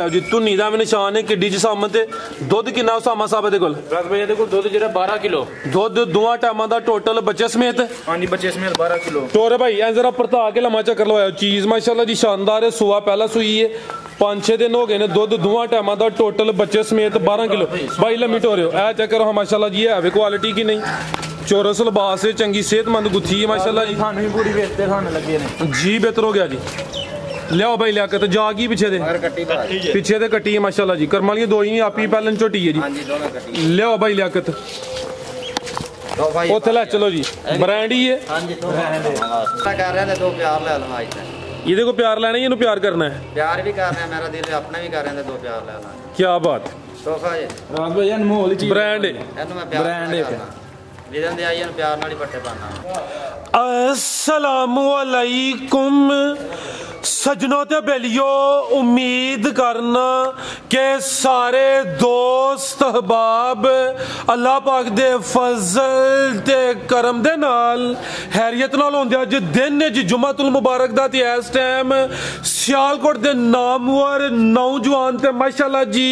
जी धुनी का भी निशान है किड्डी जिसामत दुध किन्ना उसामा साहब दे कोल दुध जेड़ा 12 किलो दुध दोवां टाइमां दा टोटल बच्चे समेत हां जी बच्चे समेत 12 किलो टोरे भाई ऐ जरा परता के लम्मा चक्कर लवाओ चीज माशाल्लाह जी शानदार है सुआ पहला सुई है 5-6 दिन हो गए ने दुध दोवां टाइमां दा टोटल बच्चे समेत 12 किलो भाई लम्मी टोरे ऐ चेक करो माशाल्लाह जी है क्वालिटी की नहीं चौरस लिबास है चंगी सेहतमंद गुत्थी है माशाल्लाह जी थानू भी पूरी वेचते थाने लगे ने जी बेहतर हो गया जी लियाओ भाई लियाकत जागी पीछे दे पीछे दे कट्टी है माशाल्लाह जी कर्म वाली दो ही आप ही पहलन झोटी है जी लियाओ भाई लियाकत उथे लै चलो जी ब्रांड ही है ये को प्यार लेना है इन्हें प्यार करना है प्यार भी कर रहे हैं मेरा दिल अपना भी कर रहे हैं दो प्यार लेना क्या बात तोहफा है रात भाई अनमोल चीज ब्रांड है ਇਹਨੂੰ ਮੈਂ ਪਿਆਰ ब्रांड है ਵਿਦਨ ਦੇ ਆਈਆਂ ਨੂੰ ਪਿਆਰ ਨਾਲ ਹੀ ਪੱਟੇ ਪਾਣਾ अस्सलामु अलैकुम सजनों ते बेलियो उम्मीद करना के सारे दोस्त अहबाब अल्लाह पाक दे फजल ते करम दे नाल हैरियत नाल होंदे अज दिन ज जुमातुल मुबारक दा ते इस टाइम सियालकोट दे नामवर नौजवान ते माशाल्लाह जी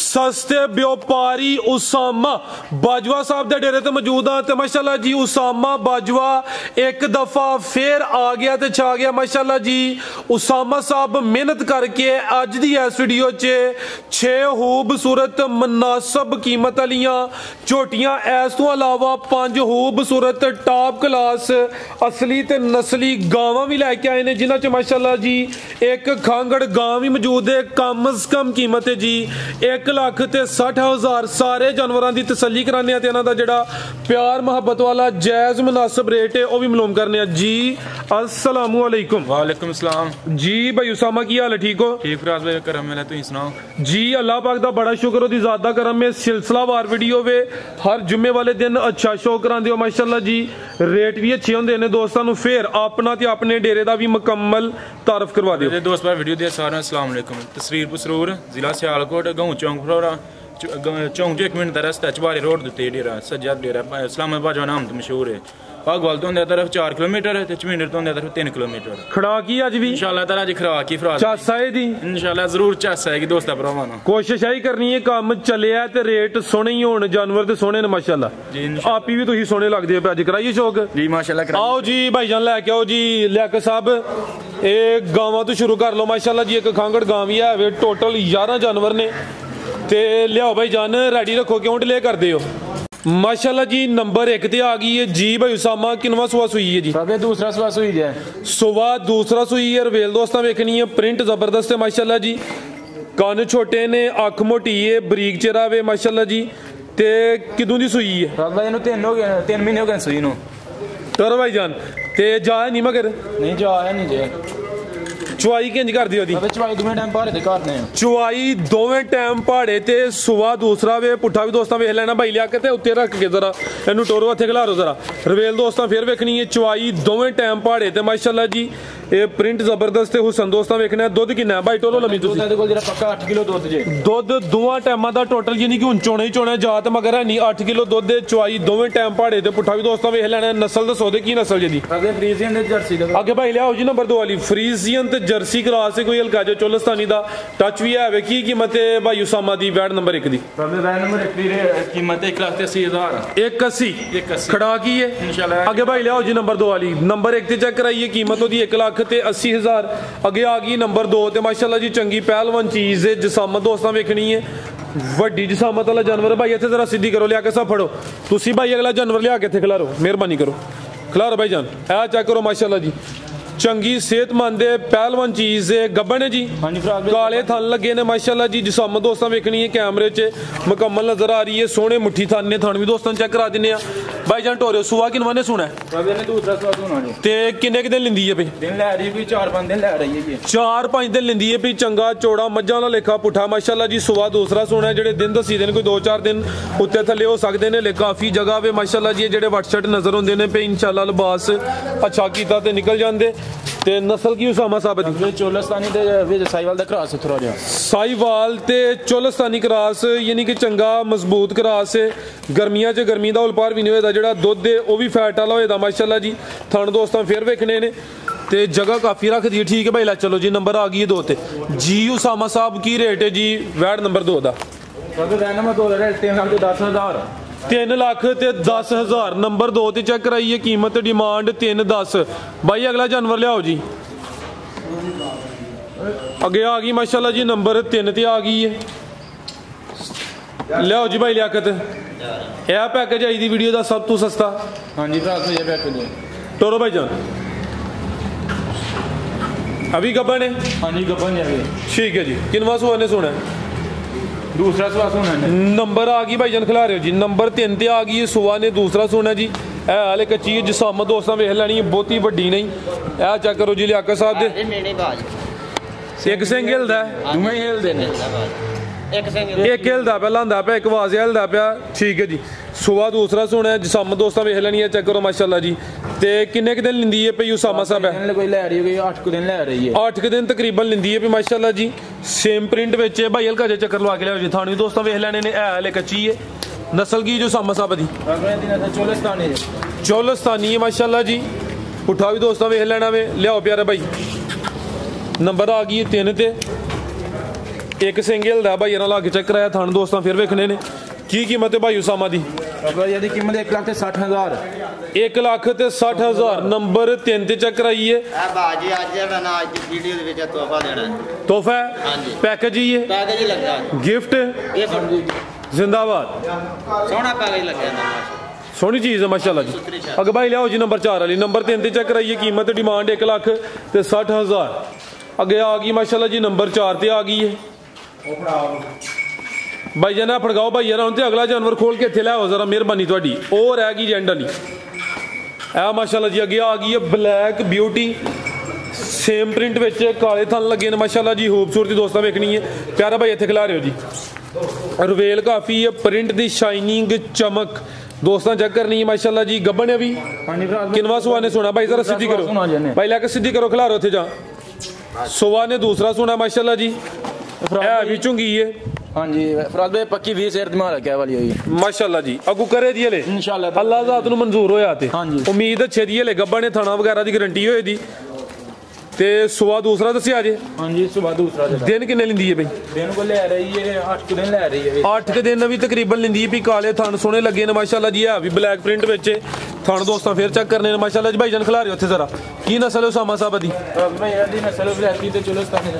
सस्ते व्यापारी उसामा बाजवा साहब दे डेरे ते मौजूद हां ते माशाल्लाह जी उसामा बाजवा एक दफा फिर आ गया ते छा गया माशाल्लाह जी उसामा साहब मेहनत करके अज दी इस वीडियो च 6 खूबसूरत मुनासब कीमत वालियां झोटियां इस तो अलावा 5 खूबसूरत टॉप क्लास असली ते नस्ली गावां भी लैके आए ने जिन्हां च माशाल्लाह जी एक खांगड़ गां भी मौजूद है कम से कम कीमत है जी 1,60,000 सारे जानवरों की तसल्ली कराने ते इन्हां दा जेड़ा प्यार मोहब्बत वाला जायज मुनासिब रेट है वह भी मालूम करने जी अस्सलामु अलैकुम वालेकुम सलाम जी भाई उसामा की हाल है ठीक हो ठीक फराज भाई करम मेला तुम सुनाओ जी अल्लाह पाक दा बड़ा शुक्र ओदी ज़ात दा करम में सिलसिलावार वीडियो वे हर जुम्मे वाले दिन अच्छा शो करांदे हो माशाल्लाह जी रेट भी अच्छे होंदे ने दोस्तां नूं फिर अपना ते अपने डेरे दा भी मुकम्मल तारफ करवा दियो दोस्त भाई वीडियो दे सारे अस्सलाम वालेकुम तस्वीर पसरूर जिला सियालकोट गांव चौंक फ्लोरा चौंक जो 1 मिनट का रास्ता चबारी रोड उत्ते डेरा सज्जा डेरा इस्लामाबाद जो नाम तो मशहूर है भागवाल तो होंदे तरफ 4 किलोमीटर है ते चमींडर तो होंदे तरफ 3 किलोमीटर खड़ा की अज भी इंशाल्लाह ताला जी खड़ा की फराज चासा है दी इंशाल्लाह जरूर चासा है कि दोस्ता भरावां नु कोशिश आई करनी है काम चलिया ते रेट सोने ही होण जानवर ते सोने ने माशाल्लाह जी आप ही भी तुसी सोने लगदे हो अज कराइए शौक जी माशाल्लाह आओ जी भाईजान लैके आओ जी लियाकत साहब ए गावां तो शुरू कर लो माशाल्लाह जी एक खांगड़ गां भी है टोटल 11 जानवर ने ते लियाओ भाई जान रेडी रखो क्यों डिले करदे हो माशाल्लाह जी नंबर 1 ते आ गई है जी भाई उसामा किनवा सुआ सुई है जी सबे दूसरा सुआ सुई है सुआ दूसरा सुई है रवेल दोस्तां वेखनी है प्रिंट जबरदस्त है माशाल्लाह जी कान छोटे ने अख मोटी है बरीक चेहरा वे माशाल्लाह जी ते किदों दी सुई है बाबा इनु 3 हो गए 3 महीने हो गए सुई नु तर भाई जान ते जा नहीं मगर नहीं जा आया नहीं जे चुवाई किंज कर दियो दी चुवाई दोवें टाइम पहाड़े ते करने चुवाई दोवें टाइम पहाड़े ते सुआ दूसरा वे पुट्ठा भी दोस्तां वेख लेना भाई लिया के उत्ते रख के जरा इनू टोरो हथे खिलारो जरा रवेल दोस्तां फिर वेखनी है चुवाई दोवें टाइम पहाड़े ते माशाल्लाह जी ये प्रिंट जबरदस्त है हुसन दोस्तां वेखना दुध किन्ना है भाई टोरो लमी तुसी दुध कोल जरा पक्का 8 किलो दुध जे दुध दोवां टाइमां दा टोटल यानी कि हुन चोणे ही चोणे जात मगर है नहीं 8 किलो दुध दे चुवाई दोवें टाइम पहाड़े ते पुट्ठा भी दोस्तां वेख लेना नस्ल दसो दे की नस्ल जी अगे फ्रीजियन ते जर्सी दे आगे भाई लियाओ जी नंबर 2 वाली फ्रीजियन ते जर्सी क्रॉस है कोई हल्का जो चोलस्तानी दा टच भी है की कीमत है भाई उसामा दी वैट नंबर 1 दी वैट नंबर 1 दी कीमत 1,80,000 180 खड़ा की है इंशाल्लाह आगे भाई लियाओ जी नंबर 2 वाली नंबर 1 ते चेक कराइए कीमत ओदी 1,80,000 अगे आ गई नंबर 2 ते माशाल्लाह जी चंगी पहलवान चीज है जिसामत दोस्तां वेखनी है वड्डी जिसामत वाला जानवर भाई इत्थे जरा सीधी करो लिया के सब फड़ो तुसी भाई अगला जानवर लिया के इत्थे खिलारो मेहरबानी करो खिलारो भाई जान ए चेक करो माशाल्लाह जी चंगी सेहतमंद पहलवान चीज है गब्बन है जी काले थन लगे ने माशाल्लाह जी जिसामत दोस्तां वेखनी है कैमरे च मुकम्मल नजर आ रही है सोने मुट्ठी थन ने थन भी दोस्तां चेक करा दिने भाई जान टोरे सुआ किनवा ने सुना है दूसरा सुआ सुना जी ते किन्ने दिन लिंदी है भाई दिन लै रही है 4-5 दिन लै रही है 4-5 दिन लिंदी है भी चंगा चौड़ा मज्जां दा लेखा पुट्ठा माशाल्लाह जी सुआ दूसरा सुना है जेडे दिन दसी दिन कोई 2-4 दिन उत्ते थल्ले हो सकदे ने ले काफी जगह पे माशाल्लाह जी जेडे व्हाट्सएप नजर होंदे ने पे इंशाल्लाह लिबास अच्छा कीता ते निकल जांदे ते नस्ल की उसामा साहब दी चोलस्तानी ते विच साईवाल दा क्रॉस थोड़ा जिहा साईवाल ते चोलस्तानी क्रॉस यानी कि चंगा मजबूत क्रॉस है गर्मियां च गर्मी दा उलपार भी नहीं होएदा जेड़ा दुध है वह भी फैट वाला होएदा माशाल्लाह जी थन दोस्तां फिर वेखने ने ਤੇ ਜਗ੍ਹਾ ਕਾਫੀ ਰੱਖਦੀ ਹੈ। ਠੀਕ ਹੈ ਭਾਈ ਲੈ ਚਲੋ ਜੀ, ਨੰਬਰ ਆ ਗਈ ਹੈ 2 ਤੇ ਜੀ। ਉਸਾਮਾ ਸਾਹਿਬ ਕੀ ਰੇਟ ਹੈ ਜੀ ਵੈਟ ਨੰबर 2 ਦਾ? ਨੰਬਰ 2 ਦਾ ਰੇਟ 3,10,000 3,10,000 ਨੰबर 2 ਤੇ ਚੈੱਕ ਕਰਾਈਏ। ਕੀਮਤ ਡਿਮਾਂਡ 3,10। ਭਾਈ ਅਗਲਾ ਜਾਨਵਰ ਲਿਆਓ ਜੀ। ਅੱਗੇ ਆ ਗਈ ਮਾਸ਼ਾਅੱਲਾ ਜੀ ਨੰबर 3 ਤੇ ਆ ਗਈ ਹੈ। ਲਿਆਓ ਜੀ ਭਾਈ ਲਿਆਕਤ। ਇਹ ਪੈਕੇਜ ਆਈ ਦੀ ਵੀਡੀਓ ਦਾ ਸਭ ਤੋਂ ਸਸਤਾ। ਹਾਂਜੀ ਭਰਾ ਤੋਂ ਇਹ ਪੈਕੇਜ ਹੈ। टोरो भाईजान अभी गब्बन है? हाँ जी गब्बन है। ठीक है जी। किनवा सुहा ने सुना है? दूसरा सुहा सुना है। नंबर आ गई भाईजान खिला रहे हो जी। नंबर 3 ते आ गई है। सुहा ने दूसरा सुना जी। ए हाले कच्ची है जिसामत दोस्तां वेख लैनी है, बहुती वड्डी नहीं। ए चेक करो जी लियाकत साहब दे। एक सिंह हिलदा है, दोवें हिलदे ने। एक हिलदा पे लांदा पे, एक वाज हिलदा पे। ठीक है जी। सुहा दूसरा सुना है जिसामत दोस्तां वेख लैनी है। चेक करो माशाल्लाह जी। ते किन्ने दिन लिंदी है पे उसामा साहब है? कोई ले रही है, कोई 8 दिन ले रही है। 8 दिन तकरीबन लिंदी है पे माशाल्लाह जी। सेम प्रिंट विच है भाई। हल्का जिहा चक्कर लवा के लियाओ जी। थानी दोस्तां वेख लैने ने। ए हाले कच्ची है। नस्ल की जो उसामा साहब दी? चोलस्तानी है। चोलस्तानी है माशाल्लाह जी। पुठा भी दोस्तां वेख लेना वे। लियाओ प्यारे भाई। नंबर आ गई है 3 ते। एक सिंगल दा भाई ना ला के चेक कराया। थान दोस्तां फिर वेखने ने। की कीमत है भाई उसामा दी? यदि कीमत 1,60,000। 1,60,000 नंबर 3 ते चेक कराइए। बाजी आज ना आज की वीडियो दे विच तोहफा देना है। तोहफा है? हां जी। पैकेज ही है? पैकेज ही लगा। गिफ्ट? जिंदाबाद। सोना पैकेज लगा है माशाल्लाह। सोहनी चीज़ है माशाल्लाह जी। अगर भाई लियाओ जी नंबर 4 वाली। नंबर 3 ते चेक कराइए। कीमत डिमांड 1,60,000। अगे आ गई माशाल्लाह जी नंबर 4 ते आ गई है। भाई जाना फड़काओ भाई यार हम तो अगला जानवर खोल के इत्थे लाओ जरा मेहरबानी थोड़ी। और रह गई जेंड वाली। ए माशाल्लाह जी अगे आ गई है ब्लैक ब्यूटी। सेम प्रिंट विच काले थन लगे ने माशाल्लाह जी। खूबसूरती दोस्तों वेखनी है। प्यारा भाई इत्थे खिला रहे हो जी। रवेल काफ़ी है। प्रिंट दी शाइनिंग चमक दोस्तों चेक करनी है माशाल्लाह जी। गब्बन है भी। किनवा सुहा ने सुना भाई जरा सीधी करो भाई लैके सीधी करो खिला रहे थे जा। सुहा ने दूसरा सुना माशाल्लाह जी। भी चुंगी है। हाँ जी फराद भाई पक्की 20 शेर दिमाग क्या वाली हुई माशाल्लाह जी। अगू करे दी ले इंशाल्लाह अल्लाह ज़ात नूं मंजूर होया ते। हाँ जी। उम्मीद अच्छे दी ले। गब्बा ने थाना वगैरह दी गारंटी होई दी ते सुहा दूसरा दस्सिया जे। हाँ जी सुबह दूसरा दिन किन्ने लिंदी है भाई? दिन को ले रही है 8 दिन ले रही है। 8 दिन भी तकरीबन लिंदी है। भी काले थान सोने लगे ने माशाल्लाह जी। है भी ब्लैक प्रिंट विच थान दोस्तों फिर चेक करने ने माशाल्लाह जी। भाईजान खिला रहे हो उत्थे जरा की नस्ल है उसामा साहब दी? भाई दी नस्ल ब्लैकी ते चोलस्तानी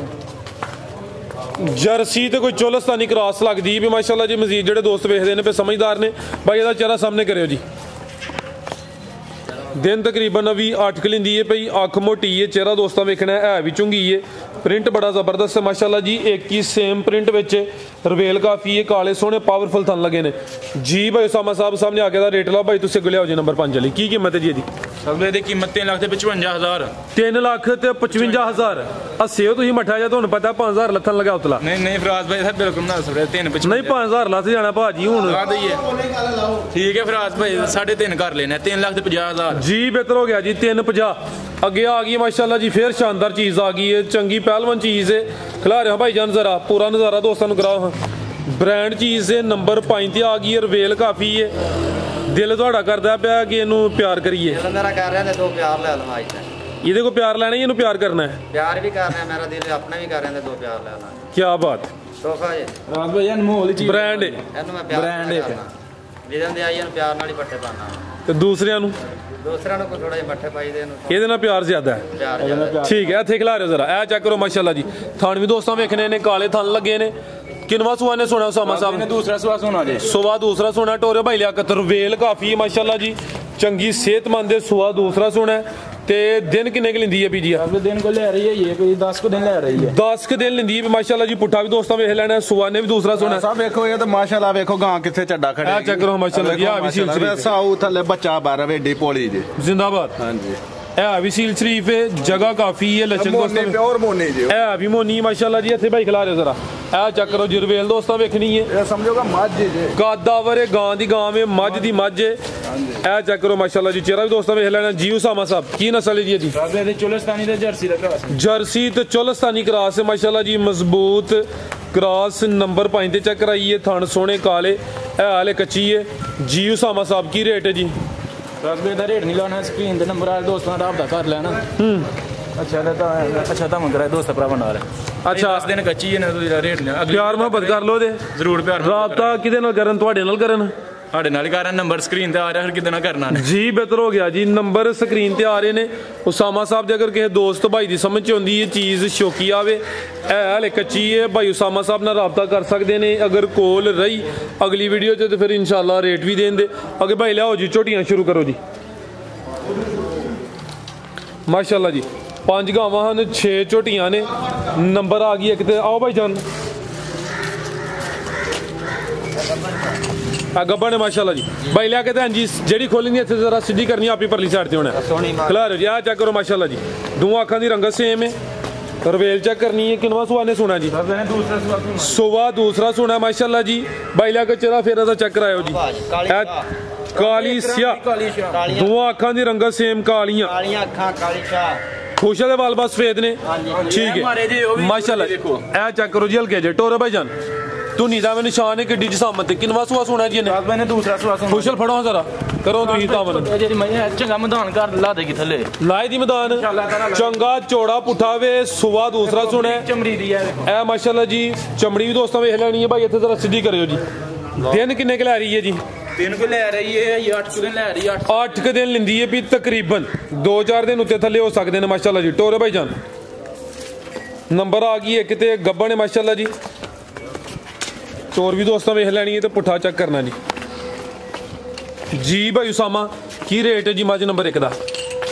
जर्सी तो कोई चोलस्तानी क्रॉस लगती भी माशाल्लाह जी। मजीद जेडे दोस्त वेखदे ने पे समझदार ने भाई ਇਹਦਾ चेहरा सामने करियो जी। दिन तकरीबन अभी 8 लिंदी है पई। अख मोटी है। चेहरा दोस्तों वेखना है भी चुंगी है। प्रिंट बड़ा जबरदस्त है माशाल्लाह जी। एक ही सेम प्रिंट विच रवेल काफ़ी है। काले सोने पावरफुल थन लगे ने जी। भाई उसामा साहब सामने आके दा रेट लाओ भाई। तुसीं अगे लियाओ जी नंबर 5 वाली। की कीमत है जी ਇਹਦੀ? सगले दी कीमत 3,55,000। 3,55,000 अस्सी हो तुसीं मठा जा तुहानूं पता 5,000 लथन लगा उतला। नहीं फराज भाई साहब बिल्कुल ना सर 3,55 नहीं 5,000 लथ जाना भाजी हुण। ठीक है फराज भाई 3.5 कर लेना 3,50,000 जी। बेहतर हो गया जी 3,50। अगे आ गई माशाल्लाह जी फिर शानदार चीज़ आ गई है। चंगी पहलवान चीज़ है। खिला रहे हो भाई जान जरा पूरा नज़ारा दोस्तों कराओ। ब्रांड चीज़ है। नंबर 5 ते आ गई है। रवेल काफ़ी है। दिल थोड़ा करता पाया कि इनू प्यार करिए। मेरा कर रहे हैं 2 प्यार ले लो आज तक। ये को प्यार लेना है इनू प्यार करना है? प्यार भी कर रहे हैं मेरा दिल अपना भी कर रहे हैं 2 प्यार ले लो। क्या बात। तोहफा जी फराज भाई अनमोल चीज ब्रांड है। ਇਹਨੂੰ ਮੈਂ ਪਿਆਰ ब्रांड है ਜਿਹਨਾਂ ਦੇ ਆਈਆਂ ਨੂੰ ਪਿਆਰ ਨਾਲ ਹੀ ਪੱਟੇ ਪਾਣਾ। ਤੇ ਦੂਸਰਿਆਂ ਨੂੰ ਦੂਸਰਿਆਂ ਨੂੰ ਕੋਈ ਥੋੜਾ ਜਿਹਾ ਮੱਠੇ ਪਾਈ ਦੇ ਇਹਨੂੰ ਇਹਦੇ ਨਾਲ ਪਿਆਰ ਜ਼ਿਆਦਾ ਹੈ। ਪਿਆਰ ਜ਼ਿਆਦਾ। ठीक है ਇੱਥੇ ਖਿਲਾ ਰਹੇ ਜ਼ਰਾ। ਇਹ ਚੈੱਕ ਕਰੋ ਮਾਸ਼ਾਅੱਲਾ ਜੀ। ਥਣ ਵੀ ਦੋਸਤਾਂ ਵੇਖਣੇ ਨੇ ਕਾਲੇ ਥਣ ਲੱਗੇ ਨੇ। किनवा सुहा ने सुना उसामा साहब ने? दूसरा सुहा सुना जी। सुहा दूसरा सुना। टोरे भाई लियाकत रवेल काफ़ी है माशाल्लाह जी। चंगी सेहतमंद है। सुहा दूसरा सुना है। ते दिन किन्ने की लिंदी है भी जी? दिन को ले रही है ये कोई 10 को दिन ले रही है। 10 के दिन लिंदी है माशाल्लाह जी। पुट्ठा भी दोस्तों वेख लेना। सुहा ने भी दूसरा सुना। सब देखो ये तो माशाल्लाह देखो गां किथे चड्डा खड़े। चेक करो माशाल्लाह जी। भी सील शरीफ साऊ थले बच्चा बार वेडी पोली जी। जिंदाबाद। हां जी। है भी सील शरीफ है। जगह काफ़ी है। लचक दोस्तों प्योर मोनी जी। है भी मोनी माशाल्लाह जी। इत्थे भाई खिला रहे जरा। ए चेक करो जी रवेल दोस्तों वेखनी है। ये समझोगा मझ जी कादावर है। गां दी गां में मझ दी मझ है। ए चेक करो माशाल्लाह जी। चेहरा भी दोस्तों वेख लेना जी। उसामा साहब की नस्ल है जी? चोलस्तानी ते जर्सी दा क्रॉस। जर्सी तो चोलस्तानी क्रॉस है माशाल्लाह जी। मजबूत क्रॉस। नंबर 5 ते चेक कराइए। थन सोने काले है हाले कच्ची है जी। उसामा साहब की रेट है जी? रेट नहीं लाना स्क्रीन ते नंबर आ दोस्तों दा आपदा कर लेना। अच्छा ਤਾਂ ਮੰਗ ਰਿਹਾ ਦੋਸਤ ਭਰਾ ਨਾਲ ਅੱਛਾ 10 ਦਿਨ ਕੱਚੀ ਹੈ ਨਾ ਰੇਟ ਪਿਆਰ ਮੁਹੱਬਤ ਕਰ ਲੋ ਦੇ ਜ਼ਰੂਰ ਪਿਆਰ ਰਾਬਤਾ ਕਿਹਦੇ ਨਾਲ ਕਰਨ ਤੁਹਾਡੇ ਨਾਲ ਕਰਨ ਸਾਡੇ ਨਾਲ ਕਰਨ ਨੰਬਰ ਸਕਰੀਨ ਤੇ ਆ ਰਿਹਾ ਫਿਰ ਕਿਦਾਂ ਨਾ ਕਰਨਾ ਜੀ ਬਿਹਤਰ ਹੋ ਗਿਆ ਜੀ ਨੰਬਰ ਸਕਰੀਨ ਤੇ ਆ ਰਹੇ ਨੇ ਉਸਾਮਾ ਸਾਹਿਬ ਦੇ ਅਗਰ ਕਿਸੇ ਦੋਸਤ ਭਾਈ ਦੀ ਸਮਝ ਚ ਆਉਂਦੀ ਇਹ ਚੀਜ਼ ਸ਼ੌਕੀ ਆਵੇ ਇਹ ਹਲੇ ਕੱਚੀ ਹੈ ਭਾਈ ਉਸਾਮਾ ਸਾਹਿਬ ਨਾਲ ਰਾਬਤਾ ਕਰ ਸਕਦੇ ਨੇ ਅਗਰ ਕੋਲ ਰਹੀ ਅਗਲੀ ਵੀਡੀਓ 'ਚ ਤੇ ਫਿਰ ਇਨਸ਼ਾਅੱਲਾ ਰੇਟ ਵੀ ਦੇਣ ਦੇ ਅੱਗੇ ਭਾਈ ਲਿਆਓ ਜੀ ਝੋਟੀਆਂ ਸ਼ੁਰੂ ਕਰੋ ਜੀ ਮਾਸ਼ਾਅੱਲਾ ਜੀ 5 ਗਾਵਾਂ ਹਨ 6 ਝੋਟੀਆਂ ਨੇ ਨੰਬਰ ਆ ਗਈ ਇੱਕ ਤੇ ਆਓ ਭਾਈ ਜਾਨ ਆ ਗੱਬਾ ਨੇ ਮਾਸ਼ਾਅੱਲਾ ਜੀ ਭਾਈ ਲਿਆ ਕੇ ਜੀ ਜਿਹੜੀ ਖੋਲਣੀ ਇੱਥੇ ਜ਼ਰਾ ਸਿੱਧੀ ਕਰਨੀ ਆਪੀ ਪਰਲੀ ਸਾਈਡ ਤੇ ਹੋਣਾ ਖਿਲਾਰੋ ਜੀ ਆ ਚੈੱਕ ਕਰੋ ਮਾਸ਼ਾਅੱਲਾ ਜੀ ਦੋਵਾਂ ਅੱਖਾਂ ਦੀ ਰੰਗਤ ਸੇਮ ਹੈ ਰਵੇਲ ਚੈੱਕ ਕਰਨੀ ਹੈ ਕਿੰਨਵਾਂ ਸੁਆ ਨੇ ਸੁਣਾ ਜੀ ਸੁਆ ਦੂਸਰਾ ਸੁਣਾ ਮਾਸ਼ਾਅੱਲਾ ਜੀ ਭਾਈ ਲਿਆ ਕੇ ਚਿਹਰਾ ਫੇਰਾ ਦਾ ਚੈੱਕ ਕਰਾਇਓ ਜੀ ਕਾਲੀ ਸਿਆ ਦੋਵਾਂ ਅੱਖਾਂ ਦੀ ਰੰਗਤ ਸੇਮ ਕਾਲੀਆਂ ਅੱਖਾਂ ਕਾਲੀ ਸ਼ਾਹ ਖੁਸ਼ਾ ਦੇ ਵਾਲ ਬਸ ਸਫੇਦ ਨੇ ਠੀਕ ਹੈ ਮਾਸ਼ਾਅੱਲਾ ਇਹ ਚੈੱਕ ਕਰੋ ਜੀ ਹਲਕੇ ਜੇ ਟੋਰੇ ਭਾਈ ਜਾਨ ਧੁਨੀ ਦਾ ਮੈਂ ਨਿਸ਼ਾਨ ਹੈ ਕਿੱਡੀ ਜਸਾਮਤ ਤੇ ਕਿੰਨਵਾ ਸੁਆ ਸੁਣਾ ਜੀ ਇਹਨੇ ਮੈਨੇ ਦੂਸਰਾ ਸੁਆ ਸੁਣਾ ਖੁਸ਼ਲ ਫੜੋ ਜ਼ਰਾ ਕਰੋ ਤੁਸੀਂ ਤਾਮਨ ਜਿਹੜੀ ਮੈਂ ਚੰਗਾ ਮੈਦਾਨ ਕਰ ਲਾ ਦੇਗੀ ਥੱਲੇ ਲਾਏ ਦੀ ਮੈਦਾਨ ਚੰਗਾ ਚੌੜਾ ਪੁੱਠਾ ਵੇ ਸੁਆ ਦੂਸਰਾ ਸੁਣਾ ਚਮੜੀ ਦੀ ਹੈ ਇਹ ਮਾਸ਼ਾਅੱਲਾ ਜੀ ਚਮੜੀ ਵੀ ਦੋਸਤਾਂ ਵੇਖ ਲੈਣੀ ਹੈ ਭਾਈ ਇੱਥੇ ਜ਼ਰਾ ਸਿੱਧੀ ਕਰਿਓ ਜੀ ਦਿਨ ਕਿੰਨੇ ਕੁ ਲੈ ਰਹੀ ਹੈ ਜੀ ਦਿਨ ਕੋ ਲੈ ਰਹੀ ਹੈ 8 ਦਿਨ ਲੈ ਰਹੀ ਹੈ 8 ਦਿਨ ਲੈਂਦੀ ਹੈ ਵੀ ਤਕਰੀਬਨ 2-4 ਦਿਨ ਉੱਤੇ ਥੱਲੇ ਹੋ ਸਕਦੇ ਨੇ ਮਾਸ਼ਾਅੱਲਾ ਜੀ ਟੋਰੇ ਭਾਈ ਜਾਨ ਨੰਬਰ ਆ ਗਈ ਇੱਕ ਤੇ ਗੱਬਾ ਨੇ ਮਾਸ਼ਾਅੱਲਾ ਜੀ ਚੋਰ ਵੀ ਦੋਸਤਾਂ ਵੇਖ ਲੈਣੀ ਹੈ ਤੇ ਪੁੱਠਾ ਚੈੱਕ ਕਰਨਾ ਜੀ ਜੀ ਭਾਈ ਉਸਾਮਾ ਕੀ ਰੇਟ ਹੈ ਜੀ ਮੱਝ ਨੰਬਰ 1 ਦਾ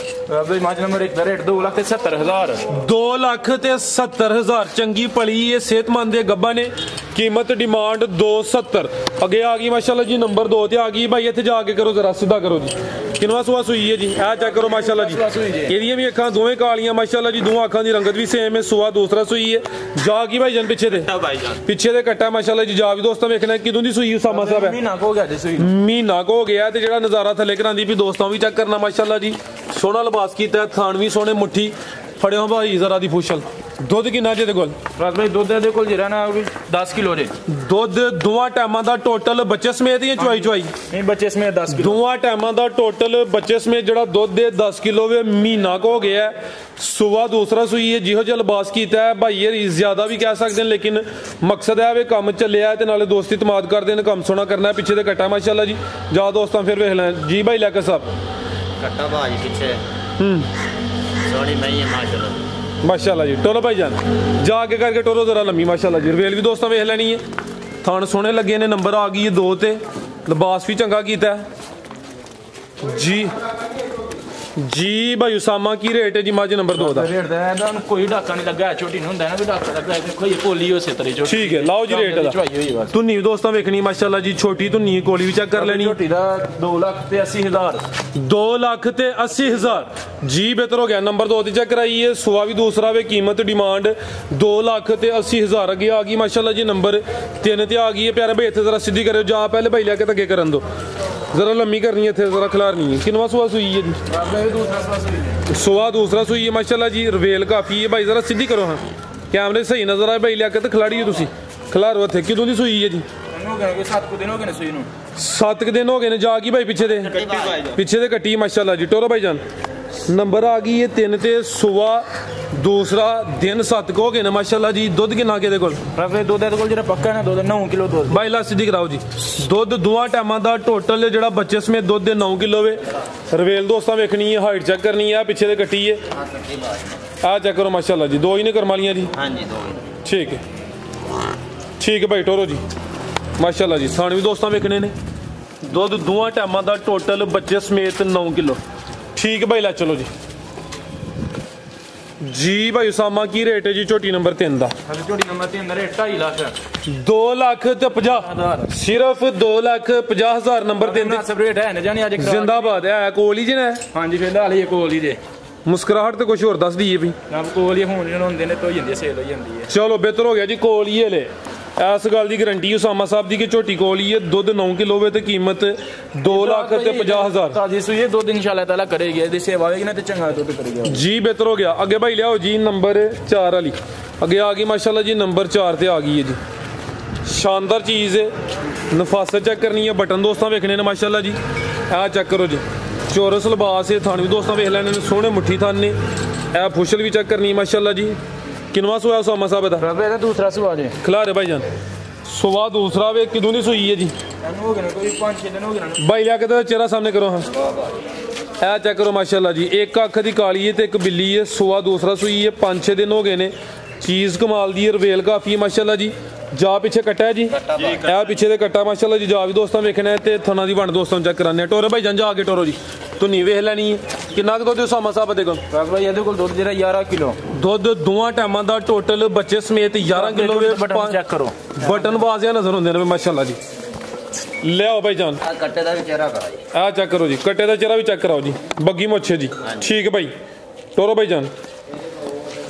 ਮੱਝ ਨੰਬਰ 1 ਦਾ ਰੇਟ 2,70,000 2,70,000 ਚੰਗੀ ਪਲੀ ਇਹ ਸਿਹਤਮੰਦ ਦੇ ਗੱਬਾ ਨੇ ਕੀਮਤ ਡਿਮਾਂਡ 270 ਅੱਗੇ ਆ ਗਈ ਮਾਸ਼ਾਅੱਲਾ ਜੀ ਨੰਬਰ 2 ਤੇ ਆ ਗਈ ਭਾਈ ਇੱਥੇ ਜਾ ਕੇ ਕਰੋ ਜ਼ਰਾ ਸਿੱਧਾ ਕਰੋ ਜੀ ਕਿੰਨਵਾ ਸੁਆ ਸੂਈ ਹੈ ਜੀ ਇਹ ਚੈੱਕ ਕਰੋ ਮਾਸ਼ਾਅੱਲਾ ਜੀ ਇਹਦੀਆਂ ਵੀ ਅੱਖਾਂ ਦੋਵੇਂ ਕਾਲੀਆਂ ਮਾਸ਼ਾਅੱਲਾ ਜੀ ਦੋਵਾਂ ਅੱਖਾਂ ਦੀ ਰੰਗਤ ਵੀ ਸੇਮ ਹੈ ਸੁਆ ਦੂਸਰਾ ਸੂਈ ਹੈ ਜਾ ਕੀ ਭਾਈ ਜਨ ਪਿੱਛੇ ਦੇ ਕੱਟਾ ਮਾਸ਼ਾਅੱਲਾ ਜੀ ਜਾ ਵੀ ਦੋਸਤਾਂ ਵੇਖਣਾ ਕਿਦੋਂ ਦੀ ਸੂਈ ਉਸਾਮਾ ਸਾਹਿਬ ਹੈ ਮਹੀਨਾ ਕੋ ਹੋ ਗਿਆ ਤੇ ਜਿਹੜਾ ਨਜ਼ਾਰਾ ਥੱਲੇ ਕਰਾਂਦੀ ਵੀ ਦੋਸਤਾਂ ਵੀ ਚੈੱਕ ਕਰਨਾ ਮਾਸ਼ਾਅੱਲਾ ਜੀ ਸੋਹਣਾ ਲਿਬਾਸ ਕੀਤਾ ਥਾਣ ਵੀ ਸੋਹਣੇ ਮੁੱਠੀ ਫੜਿਓ ਭਾਈ ਜ਼ਰਾ ਦੀ ਫੁਸ਼ਲ ਦੁੱਧ ਕਿੰਨਾ ਜੇ ਦੇ ਕੋਲ ਰਾਜ ਭਾਈ ਦੁੱਧ ਦੇ ਕੋਲ ਜਿਹੜਾ ਨਾ 10 ਕਿਲੋ ਜੇ ਦੁੱਧ ਦੋਵਾਂ ਟਾਈਮਾਂ ਦਾ ਟੋਟਲ ਬੱਚੇ ਸਮੇਤ ਜਾਂ ਚੁਆਈ ਨਹੀਂ ਬੱਚੇ ਸਮੇਤ 10 ਕਿਲੋ ਦੋਵਾਂ ਟਾਈਮਾਂ ਦਾ ਟੋਟਲ ਬੱਚੇ ਸਮੇਤ ਜਿਹੜਾ ਦੁੱਧ ਦੇ 10 ਕਿਲੋ ਵੇ ਮਹੀਨਾ ਕੋ ਹੋ ਗਿਆ ਸੁਬਾ ਦੂਸਰਾ ਸੂਈ ਹੈ ਜਿਹੋ ਜਿਹਾ ਲਿਬਾਸ ਕੀਤਾ ਹੈ ਭਾਈ ਇਹ ਜ਼ਿਆਦਾ ਵੀ ਕਹਿ ਸਕਦੇ ਨੇ ਲੇਕਿਨ ਮਕਸਦ ਹੈ ਵੀ ਕੰਮ ਚੱਲਿਆ ਤੇ ਨਾਲੇ ਦੋਸਤੀ ਇਤਮਾਦ ਕਰਦੇ ਨੇ ਕੰਮ ਸੋਹਣਾ ਕਰਨਾ ਪਿੱਛੇ ਦੇ ਕੱਟਾ ਮਾਸ਼ਾਅੱਲਾ ਜੀ ਜਾ ਦੋਸਤਾਂ ਫਿਰ ਵੇਖ ਲੈ ਜੀ ਭਾਈ ਲੈਕਰ ਸਾਹਿਬ ਕੱਟਾ ਭਾਜੀ ਪਿੱਛੇ ਸੋਹਣੀ ਮੈਂ ਹੀ ਮਾਸ਼ਾਅੱਲਾ ਮਾਸ਼ਾਅੱਲਾ ਜੀ ਟੋਲੋ ਭਾਈ ਜਾਨ ਜਾ ਕੇ ਕਰਕੇ ਟੋਲੋ ਜ਼ਰਾ ਲੰਮੀ ਮਾਸ਼ਾਅੱਲਾ ਜੀ ਰਵੇਲ ਵੀ ਦੋਸਤਾਂ ਵੇਖ ਲੈਣੀ ਹੈ ਥਾਣ ਸੋਹਣੇ ਲੱਗੇ ਨੇ ਨੰਬਰ ਆ ਗਈ ਹੈ 2 ਤੇ ਲਿਬਾਸ ਵੀ ਚੰਗਾ ਕੀਤਾ ਜੀ ਜੀ ਭਾਈ ਉਸਾਮਾ ਕੀ ਰੇਟ ਹੈ ਜੀ ਮੱਝ ਨੰਬਰ 2 ਦਾ ਰੇਟ ਦਾ ਇਹਦਾ ਕੋਈ ਡਾਕਾ ਨਹੀਂ ਲੱਗਾ ਛੋਟੀ ਨਹੀਂ ਹੁੰਦਾ ਨਾ ਵੀ ਡਾਕਾ ਲੱਗਾ ਦੇਖੋ ਇਹ ਕੋਲੀ ਉਸੇ ਤਰ੍ਹਾਂ ਛੋਟੀ ਠੀਕ ਹੈ ਲਾਓ ਜੀ ਰੇਟ ਦਾ ਧੁੰਨੀ ਵੀ ਦੋਸਤਾਂ ਵੇਖਣੀ ਮਾਸ਼ਾਅੱਲਾ ਜੀ ਛੋਟੀ ਧੁੰਨੀ ਕੋਲੀ ਵੀ ਚੈੱਕ ਕਰ ਲੈਣੀ ਛੋਟੀ ਦਾ 2,80,000 2,80,000 ਜੀ ਬਿਹਤਰ ਹੋ ਗਿਆ ਨੰਬਰ 2 ਤੇ ਚੈੱਕ ਕਰਾਈਏ ਸੁਆ ਵੀ ਦੂਸਰਾ ਵੇ ਕੀਮਤ ਡਿਮਾਂਡ 2,80,000 ਅੱਗੇ ਆ ਗਈ ਮਾਸ਼ਾਅੱਲਾ ਜੀ ਨੰਬਰ 3 ਤੇ ਆ ਗਈ ਹੈ ਪਿਆਰੇ ਭਾਈ ਇੱਥੇ ਜ਼ਰਾ ਸਿੱਧੀ ਕਰਿਓ ਜਾ ਪਹਿਲੇ ਭਾਈ ਲਿਆ ਕੇ ਧੱਕੇ ਕਰਨ ਦੋ ਜ਼ਰਾ ਲੰਮੀ ਕਰਨੀ ਹੈ ਇੱਥੇ ਜ਼ਰਾ ਖਿਲਾਰਨੀ ਹੈ ਕਿੰਨਵਾ ਸੁਆ ਸੂਈ ਹੈ ਜੀ ਸੁਆ ਦੂਸਰਾ ਸੂਈ ਹੈ ਮਾਸ਼ਾਅੱਲਾ ਜੀ ਰਵੇਲ ਕਾਫੀ ਹੈ ਭਾਈ ਜ਼ਰਾ ਸਿੱਧੀ ਕਰੋ ਹਾਂ ਕੈਮਰੇ ਸਹੀ ਨਜ਼ਰ ਆਏ ਭਾਈ ਲਿਆ ਕੇ ਤੇ ਖਿਲਾੜੀ ਹੋ ਤੁਸੀਂ ਖਿਲਾਰੋ ਇੱਥੇ ਕਿਦੋਂ ਦੀ ਸੂਈ ਹੈ ਜੀ 7 ਦਿਨ ਹੋ ਗਏ ਨੇ ਸੂਈ ਨੂੰ 7 ਦਿਨ ਹੋ ਗਏ ਨੇ ਜਾ ਕੀ ਭਾਈ ਪਿੱਛੇ ਦੇ ਕੱਟੀ ਮਾਸ਼ਾਅੱਲਾ ਜੀ ਟੋਰੋ ਭਾਈ ਜਾਨ ਨੰਬਰ ਆ ਗਈ ਹੈ 3 ਤੇ ਸੁਆ ਦੂਸਰਾ ਦਿਨ 7 ਹੋ ਗਏ ਨੇ ਮਾਸ਼ਾਅੱਲਾ ਜੀ ਦੁੱਧ ਕਿੰਨਾ ਕਿਹਦੇ ਕੋਲ ਦੁੱਧ ਦੇ ਕੋਲ ਜਿਹੜਾ ਪੱਕਾ ਨਾ ਦੁੱਧ 9 ਕਿਲੋ ਦੁੱਧ ਭਾਈ ਲਾ ਸਿੱਧੀ ਕਰਾਓ ਜੀ ਦੁੱਧ ਦੋਵਾਂ ਟਾਈਮਾਂ ਦਾ ਟੋਟਲ ਜਿਹੜਾ ਬੱਚੇ ਸਮੇਤ ਦੁੱਧ ਦੇ 9 ਕਿਲੋ ਵੇ ਰਵੇਲ ਦੋਸਤਾਂ ਵੇਖਣੀ ਹੈ ਹਾਈਟ ਚੈੱਕ ਕਰਨੀ ਹੈ ਪਿੱਛੇ ਦੇ ਕੱਟੀ ਹੈ ਆ ਚੈੱਕ ਕਰੋ ਮਾਸ਼ਾਅੱਲਾ ਜੀ ਦੋ ਹੀ ਨੇ ਕਰਮ ਵਾਲੀਆਂ ਜੀ ਹਾਂਜੀ ਦੋ ਠੀਕ ਹੈ ਭਾਈ ਟੋਰੋ ਜੀ ਮਾਸ਼ਾਅੱਲਾ ਜੀ ਥਾਣ ਵੀ ਦੋਸਤਾਂ ਵੇਖਣੇ ਨੇ ਦੁੱਧ ਦੋਵਾਂ ਟਾਈਮਾਂ ਦਾ ਟੋਟਲ ਬੱਚੇ ਸਮੇਤ 9 ਕਿਲੋ ਠੀਕ ਭਾਈ ਲੈ ਚਲੋ ਜੀ ਭਾਈ ਉਸਾਮਾ ਕੀ ਰੇਟ ਹੈ ਜੀ ਝੋਟੀ ਨੰਬਰ 3 ਦਾ ਝੋਟੀ ਨੰਬਰ 3 ਦਾ ਰੇਟ 2.5 ਲੱਖ 2,50,000 ਸਿਰਫ 2,50,000 ਨੰਬਰ 3 ਤੇ ਰੇਟ ਹੈ ਨਾ ਜਾਨੀ ਅੱਜ ਜ਼ਿੰਦਾਬਾਦ ਹੈ ਕੋਲ ਹੀ ਜੀ ਨਾ ਹਾਂਜੀ ਫਿਲਹਾਲ ਇਹ ਕੋਲ ਹੀ ਜੇ ਮੁਸਕਰਾਹਟ ਤੇ ਕੁਝ ਹੋਰ ਦੱਸ ਦਈਏ ਵੀ ਨਾ ਕੋਲ ਹੀ ਹੁਣ ਹੁੰਦੇ ਨੇ ਧੋ ਜਾਂਦੀ ਸੇਲ ਹੋ ਜਾਂਦੀ ਹੈ ਚਲੋ ਬਿਹਤਰ ਹੋ ਗਿਆ ਜੀ ਕੋਲ ਹੀ ਲੈ ਇਸ ਗੱਲ ਦੀ ਗਰੰਟੀ ਉਸਾਮਾ ਸਾਹਿਬ ਦੀ ਕਿ ਝੋਟੀ ਕੋਲ ਹੀ ਹੈ ਦੁੱਧ 9 ਕਿਲੋ ਵੇ ਤੇ ਕੀਮਤ 2,50,000 ਤਾਜੀ ਸੂਈ ਦੁੱਧ ਇਨਸ਼ਾਅੱਲਾ ਤਾਲਾ ਕਰੇਗੀ ਇਹਦੀ ਸੇਵਾ ਹੋਏਗੀ ਨਾ ਤੇ ਚੰਗਾ ਦੁੱਧ ਕਰੇਗਾ ਜੀ ਬਿਹਤਰ ਹੋ ਗਿਆ ਅੱਗੇ ਭਾਈ ਲਿਆਓ ਜੀ ਨੰਬਰ 4 ਵਾਲੀ ਅੱਗੇ ਆ ਗਈ ਮਾਸ਼ਾਅੱਲਾ ਜੀ ਨੰਬਰ 4 ਤੇ ਆ ਗਈ ਹੈ ਜੀ ਸ਼ਾਨਦਾਰ ਚੀਜ਼ ਹੈ ਨਫਾਸਤ ਚੈੱਕ ਕਰਨੀ ਹੈ ਬਟਨ ਦੋਸਤਾਂ ਵੇਖਣੇ ਨੇ ਮਾਸ਼ਾਅੱਲਾ ਜੀ ਆ ਚੈੱਕ ਕਰੋ ਜੀ ਚੋਰਸ ਲਿਬਾਸ ਹੈ ਥਾਣ ਵੀ ਦੋਸਤਾਂ ਵੇਖ ਲੈਣੇ ਨੇ ਸੋਹਣੇ ਮੁੱਠੀ ਥਾਨ ਨੇ ए फुशल भी चेक करनी है माशाल्लाह जी। किनवा सुआ उसामा साहब दा? रबे दूसरा सुआ जे खिला रहे भाईजान सुबह दूसरा वे किदों दी सूई है जी? हो गए कोई 5-6 दिन हो गए भाई लिया के चेहरा सामने करो। हाँ ए चेक करो माशाल्लाह जी, एक अख दी काली है ते एक बिल्ली है। सुबह दूसरा सूई है, 5-6 दिन हो गए ने। चीज़ कमाल दी है, रवेल काफ़ी है माशाल्लाह जी। जा पिछे कट्टा है जी, ए पिछे दे कट्टा माशाल्लाह जी। जा भी दोस्तों वेखना है ते थना दी वंड दोस्तों चेक कराने। टोरे भाई जान जा आगे टोरो जी, तू नी वेख लैनी है। किन्ना क दुध उसामा साहब दे कोल? भाई ਇਹਦੇ ਕੋਲ ਦੁੱਧ ਜਿਹੜਾ 11 ਕਿਲੋ दुध दोवां टाइमां दा टोटल बच्चे समेत 11 किलो वे। बटन चेक करो, बटन बाजिया नजर होंदे ने माशाल्लाह जी। ले आओ भाई जान, कट्टे का भी चेहरा कराई आ चेक करो जी, कट्टे का चेहरा भी चेक कराओ जी, बग्गी मोछे जी। ठीक है भाई, टोरो भाई जान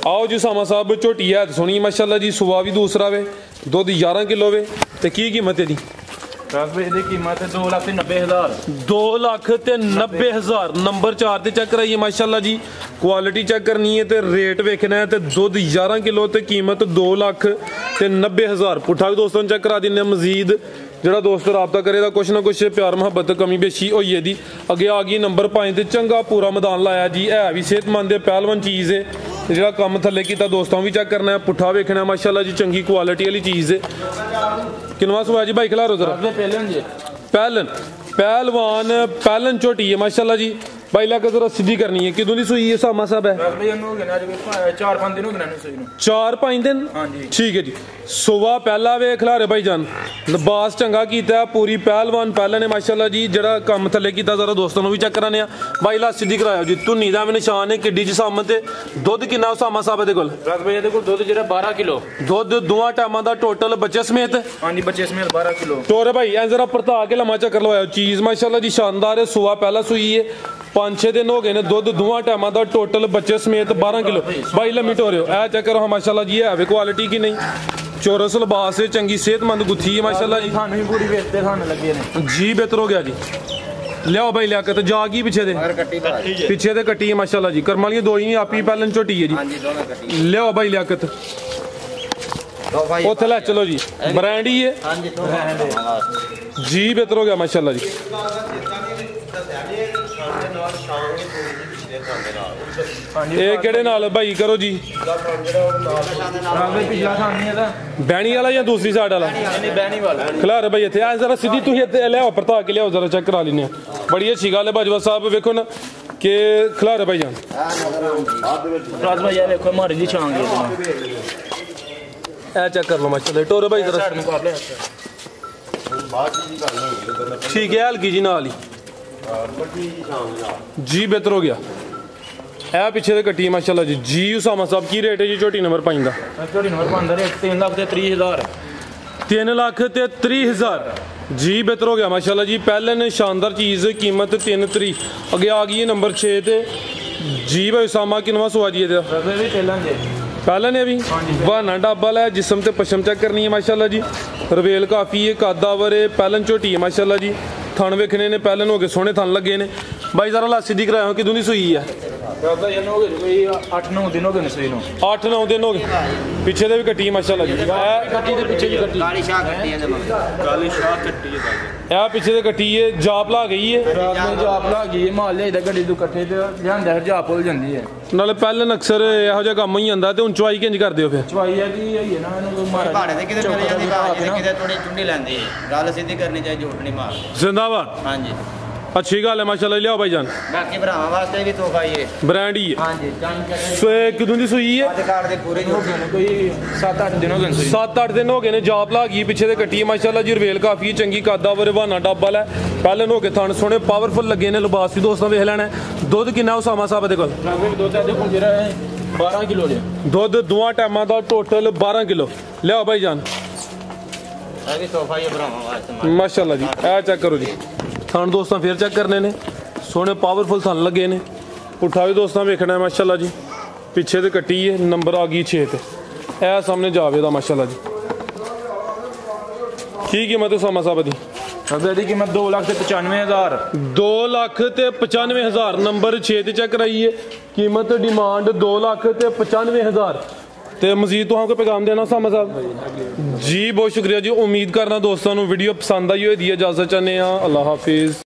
आओ जी। उसामा साहब झोटी है सोनी माशाल्लाह जी। सुबह भी दूसरा वे, दुध 11 किलो वे। ते की कीमत है जी? ਇਹਦੀ कीमत है 2,90,000। 2,90,000 नंबर 4 ते चेक कराइए माशाल्लाह जी। क्वालिटी चेक करनी है ते रेट वेखना है ते दुध 11 किलो ते कीमत 2,90,000। पुट्ठा भी दोस्तों चेक करा दिन्ने मजीद। ਜਿਹੜਾ ਦੋਸਤ ਰਾਬਤਾ ਕਰੇਗਾ ਕੁਛ ਨਾ ਕੁਛ ਪਿਆਰ ਮੁਹੱਬਤ ਕਮੀ ਬੇਸ਼ੀ ਹੋਈ ਇਹਦੀ। ਅੱਗੇ ਆ ਗਈ ਨੰਬਰ 5 ਤੇ ਚੰਗਾ ਪੂਰਾ ਮੈਦਾਨ ਲਾਇਆ ਜੀ। ਹੈ ਵੀ ਸਿਹਤਮੰਦ ਹੈ, ਪਹਿਲਵਾਨ ਚੀਜ਼ ਹੈ। ਤੇ ਜਿਹੜਾ ਕੰਮ ਥੱਲੇ ਕੀਤਾ ਦੋਸਤਾਂ ਵੀ ਚੈੱਕ ਕਰਨਾ ਹੈ। ਪੁੱਠਾ ਵੇਖਣਾ ਮਾਸ਼ਾਅੱਲਾ ਜੀ, ਚੰਗੀ ਕੁਆਲਿਟੀ ਵਾਲੀ ਚੀਜ਼ ਹੈ। ਕਿਨਵਾ ਸੁਆ ਜੀ ਭਾਈ ਖਿਲਾਰੋ ਜ਼ਰਾ। ਪਹਿਲਵਾਨ ਪਹਿਲਨ ਝੋਟੀ ਹੈ ਮਾਸ਼ਾਅੱਲਾ ਜੀ। भाई लाके जरा सीधी करनी है। किदों दी सूई है उसामा साहब है? 4-5 दिन हो गए सूई नूं। 4-5 दिन? हां जी ठीक है जी। सुबह पहला वे खिलारे भाई जान, लिबास चंगा कीता है, पूरी पहलवान पहले ने माशाल्लाह जी। जड़ा काम थले कीता जरा दोस्तों भी चेक कराने भाई। ला सीधी कराया जी, धुनी दा भी निशान है किड्डी जिसामत। दुध किन्ना उसामा साहब दे कोल? भाई ਇਹਦੇ ਕੋਲ ਦੁੱਧ ਜਿਹੜਾ 12 किलो दुध दोवां टाइमां दा टोटल बच्चे समेत? हां जी बच्चे समेत 12 किलो। टोरे भाई ऐ जरा परता के लम्मा चक्कर लवाया। चीज माशाल्लाह जी शानदार है। सुबह पहला सूई है, 5-6 दिन हो गए ने। दुध दोवां टाइमां दा टोटल बच्चे समेत 12 किलो। भाई लम्मी टोरे हो ऐ चेक करो माशाल्लाह जी। है वे क्वालिटी की नहीं, चौरस लिबास है, चंगी सेहतमंद गुत्थी है माशाल्लाह जी। थानू भी पूरी वेचते थाने लगे ने जी। बेहतर हो गया जी। लियाओ भाई लिया के जागी पीछे दे, पीछे दे कट्टी है माशाल्लाह जी। करम वाली दो ही आप ही पहलन झोटी है जी। लियाओ भाई लियाकत उथे लै चलो जी। ब्रांड ही है जी। बेहतर हो गया माशाल्लाह जी। ਇਹ ਕਿਹੜੇ ਨਾਲ ਭਾਈ ਕਰੋ ਜੀ? ਪਿਛਲਾ ਥਾਂ ਨਹੀਂ ਇਹਦਾ ਬੈਣੀ ਵਾਲਾ ਜਾਂ ਦੂਸਰੀ ਸਾਈਡ ਵਾਲਾ? ਨਹੀਂ ਬੈਣੀ ਵਾਲਾ। ਖਿਲਾਰ ਭਾਈ ਇੱਥੇ ਆ ਜ਼ਰਾ ਸਿੱਧੀ ਤੁਸੀਂ ਇੱਥੇ ਲਿਆਓ, ਪਰਤਾ ਕੇ ਲਿਆਓ ਜ਼ਰਾ ਚੈੱਕ ਕਰਾ ਲੈਨੇ ਆ। ਬੜੀ ਅੱਛੀ ਗੱਲ ਹੈ ਬਾਜਵਾ ਸਾਹਿਬ। ਵੇਖੋ ਨਾ ਕਿ ਖਿਲਾਰ ਭਾਈ ਜਾਨ ਰਾਜ ਭਾਈ ਇਹ ਵੇਖੋ ਮਾਰੀ ਜੀ ਛਾਂਗ ਇਹ ਚੈੱਕ ਕਰ ਲਓ ਮਾਸ਼ਾਅੱਲਾ। ਟੋਰੇ ਭਾਈ ਜ਼ਰਾ ਠੀਕ ਹੈ, ਹਲਕੀ ਜੀ ਨਾਲ ਹੀ जी। बेहतर हो गया। ए पीछे से कट्टी माशाल्लाह जी। जी उसामा साहब की रेट है जी झोटी नंबर 5 का? झोटी नंबर 5 दा 3,30,000। 3,30,000 जी। बेहतर हो गया माशाल्लाह जी। पहले ने शानदार चीज़, कीमत 3,30। अगे आ गई है नंबर 6 ते जी। भाई उसामा किनवा सुआ जी पहले ने भी बहाना डाबल है। जिसम ते पशम चेक करनी है माशाल्लाह जी। रवेल काफ़ी है, कादावर है, पहलन झोटी है माशाल्लाह जी। थन वेखने ने पहलन हो गए, सोहने थन लगे ने भाई। जरा ला सीधी कराया हो किदों दी सूई है? 8-9 दिन हो गए सूई नूं। 8-9 दिन हो गए। पीछे दे भी कट्टी माशाल्लाह जी। कट्टी दे पीछे जी कट्टी काली शाह कट्टी है काली शाह कट्टी है। ਇਹ ਪਿੱਛੇ ਦੇ ਕੱਟੀ ਹੈ। ਜਾਪ ਲਾ ਗਈ ਹੈ। ਰਾਤ ਨੂੰ ਜਾਪ ਲਾ ਗਈ ਹੈ। ਮਾਲ ਲਿਆਈਦਾ ਗੱਡੀ ਤੋਂ ਇਕੱਠੇ ਤੇ ਲਿਆਂਦਾ ਫਿਰ ਜਾਪ ਭੁੱਲ ਜਾਂਦੀ ਹੈ। ਨਾਲੇ ਪਹਿਲਾਂ ਅਕਸਰ ਇਹੋ ਜਿਹਾ ਕੰਮ ਹੀ ਹੁੰਦਾ। ਤੇ ਹੁਣ ਚੁਆਈ ਕਿੰਜ ਕਰਦੇ ਹੋ ਫਿਰ? ਚੁਆਈ ਹੈ ਕਿ ਹੈ ਨਾ ਇਹਨੂੰ ਮਾਰ ਭਾੜੇ ਤੇ ਕਿਤੇ ਮਿਲ ਜਾਂਦੀ ਕਾਜ ਤੇ ਕਿਤੇ ਥੋੜੀ ਚੁੰਡੀ ਲੈਂਦੀ ਹੈ। ਗੱਲ ਸਿੱਧੀ ਕਰਨੀ ਚਾਹੀਦੀ, ਝੂਠ ਨਹੀਂ ਮਾਰ। ਜ਼ਿੰਦਾਬਾਦ। ਹਾਂਜੀ अच्छी गल है माशाल्लाह। लियाओ भाई जान, बाकी भरावां वास्ते भी तोहफा ही है, ब्रांड ही है। हां जी जान कर सो किदों दी सूई है? कार्ड दे पूरे हो गए कोई 7-8 दिन हो गए। 7-8 दिन हो गए ने। जाप ला गई पीछे दे कट्टी माशाल्लाह जी। रवेल काफी चंगी, कादावर बहाना डाबल है। पहले हो के थन सोने पावरफुल लगे ने। लिबास भी दोस्तों वेख लेना है। दुध किन्ना उसामा साहब दे कोल? दुध दे कोल जेरा है 12 किलो जे। दुध दोवां टाइमां दा टोटल 12 किलो। लियाओ भाई जान, ये भी तोहफा ही भरावां वास्ते माशाल्लाह जी। ए चेक करो जी। थन दोस्तों फिर चेक करने ने, सोने पावरफुल थन लगे ने। पुट्ठा भी दोस्तों वेखना है माशाल्लाह जी। पिछे तो कट्टी है, नंबर आ गई 6 ते। ए सामने जावेदा माशाल्लाह जी। की कीमत उसामा साहब दी? दी कीमत 2,95,000। 2,95,000 नंबर 6 ते चेक कराई है। कीमत डिमांड 2,95,000। तो मजीद तो हमको पैगाम देना उसामा साहब जी। बहुत शुक्रिया जी। उम्मीद करना दोस्तों वीडियो पसंद आई होगी। इजाजत चाहते हैं। अल्लाह हाफिज़।